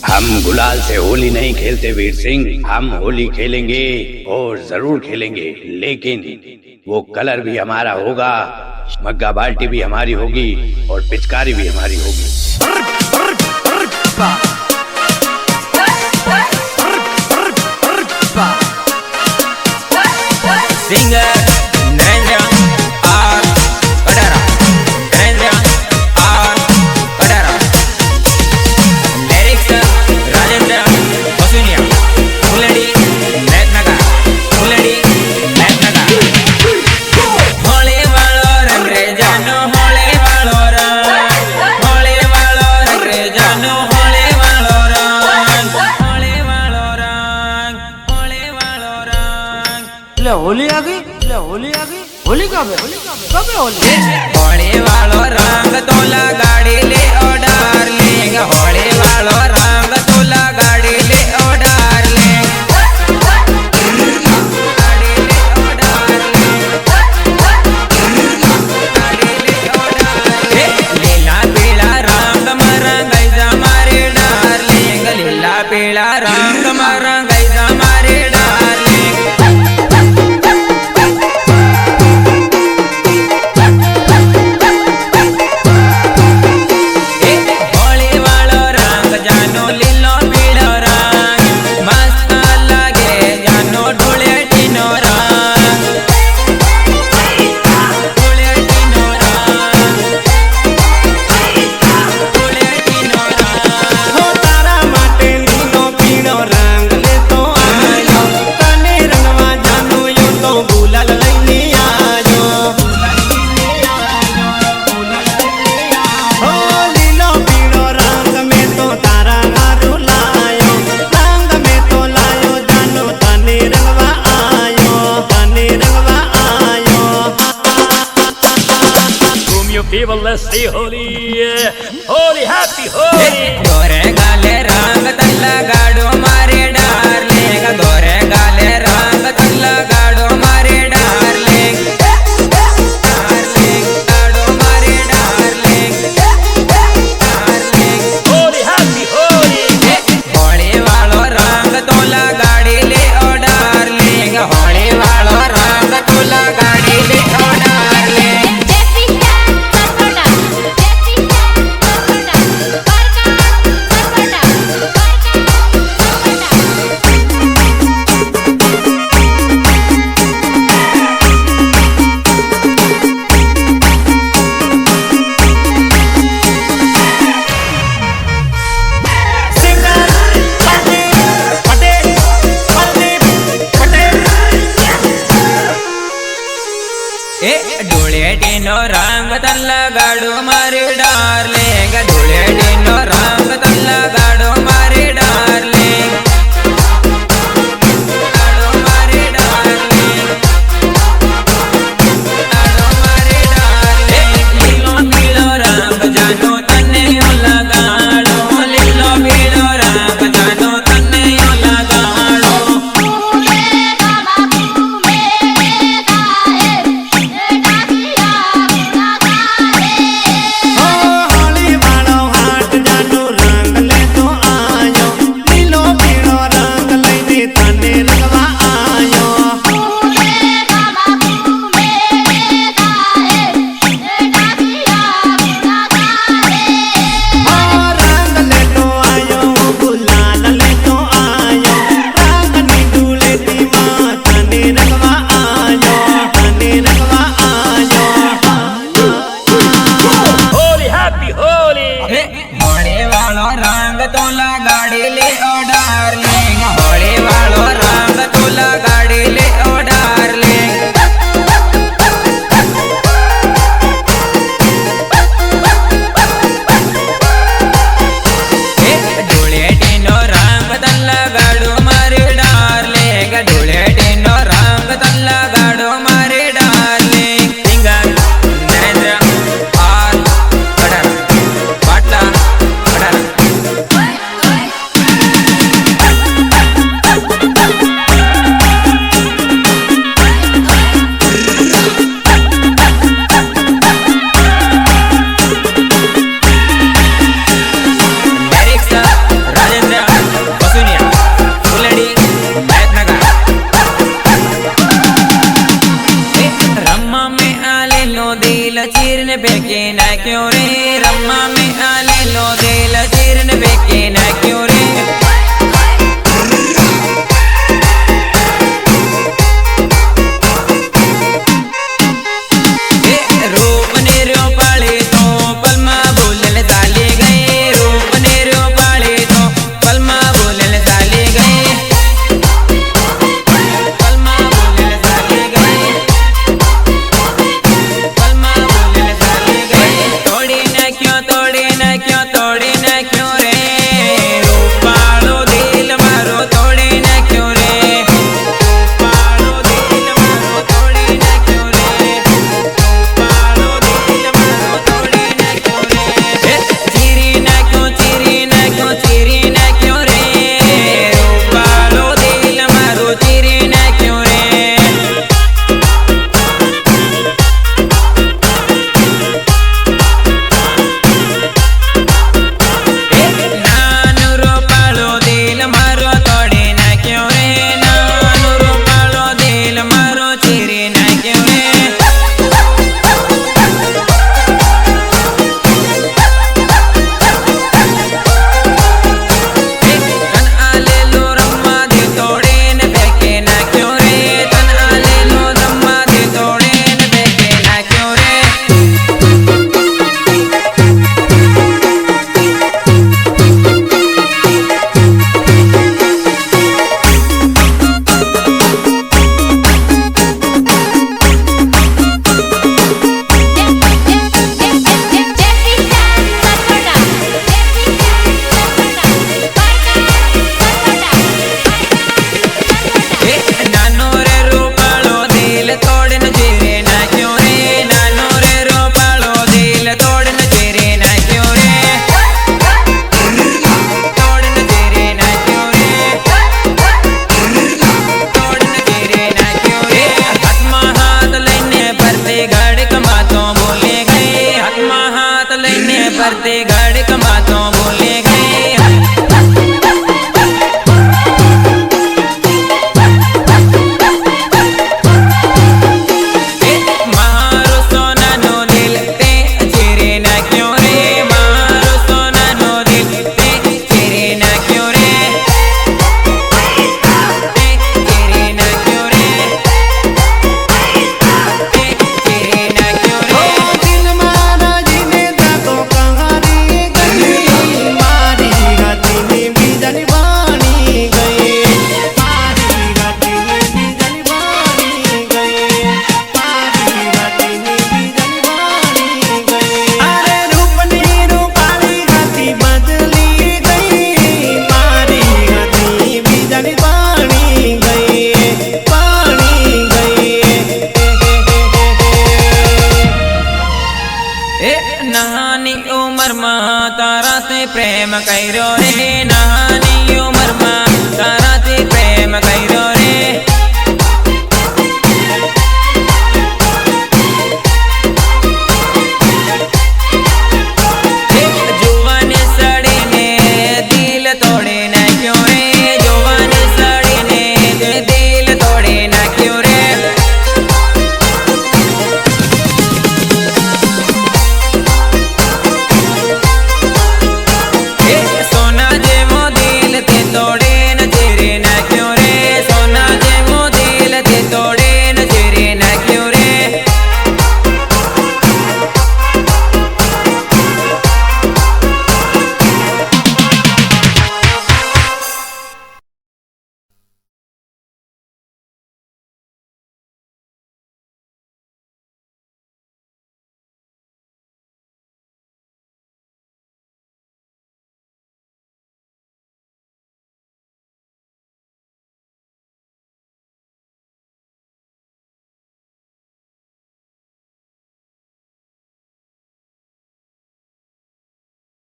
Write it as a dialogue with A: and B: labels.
A: हम गुलाल से होली नहीं खेलते वीर सिंह, हम होली खेलेंगे और जरूर खेलेंगे, लेकिन वो कलर भी हमारा होगा, मग्गा बाल्टी भी हमारी होगी और पिचकारी भी हमारी होगी।
B: Singer Narendra R Kadara, Narendra R Kadara, lyrics Rajendra Basuniya, Phuldi Meghnagar, Phuldi Meghnagar. Holi वालो रंग रे जानो, होली वालो रंग, होली वालो रंग रे जानो, होली वालो रंग, होली वालो रंग, होली वालो रंग।
C: ले होली आ गई, ले होली आ गई। होली कब है, कब है होली?
B: होली वालो रंग तोला गाड़ी ले ओ डार्लिंग, होली वालो रंग तोला गाड़ी ले ओ डार्लिंग, गाड़ी ले ओ डार्लिंग, गाड़ी ले ओ डार्लिंग। लीला पीला रंग मरंगाई हमारे डार्लिंग, लीला पीला रंग मरंगाई हमारे darling.
D: People, let's see holy, holy, happy holy.
B: गोरे गाले रंग तल्ला गाड़ो मारे डार्लिंग, गोरे गाले रंग तल्ला गाड़ो मारे डार्लिंग, डार्लिंग गाड़ो मारे darling, darling.
D: Holy, happy holy.
B: Holi वालो रंग तोला गाड़ी ले ओ डार्लिंग, होली वालो रंग तोला गाड़ी ले ओ डार्लिंग। ढूलेटीनो रंग तल्ला गाड़ो मारे डार्लिंग, ढूलेटीनो रंग तल्ला गाड़ो मारे डार्लिंग, गाड़ो मारे डार्लिंग, गाड़ो मारे डार्लिंग। लीलो पीलो रंग जानो तन्ने यो लगाड़ो, लीलो पीलो रंग जानो तन्ने यो लगाड़ो। होली वालो रंग तोला गाड़ी ले ओ डार्लिंग, होली वालो रंग तोला गाड़ी ले ओ डार्लिंग। ढूलेटीनो रंग तल्ला गाड़ो मारे डार्लिंग, ढूलेटीनो रंग तल्ला गाड़ो मारे darling. Singer Narendra R Kadara, Patla Kadara. નાખ્યો રે રમ્મા મેં આલેલો દિલ ચીરને વેકે નાખ્યો રે परते गड़क मातों बोले गए मारो सोना नो दिल ते चेरे ना क्यों रे मारो सोना नो दिल ते चेरे ना क्यों रे ते चेरे ना क्यों रे ते चेरे ना क्यों रे
E: दिल मारा जीने दा तो कहानी गई मारी गति में भी जनी बानी गई मारी गति में भी जनी बानी गई मारी गति में भी जनी बानी गई अरे रूपनी रूपाली गति बदली गई मारी गति भी जनी बानी गई
B: ए नानी उमर में तारा से प्रेम कर्यो रे नानी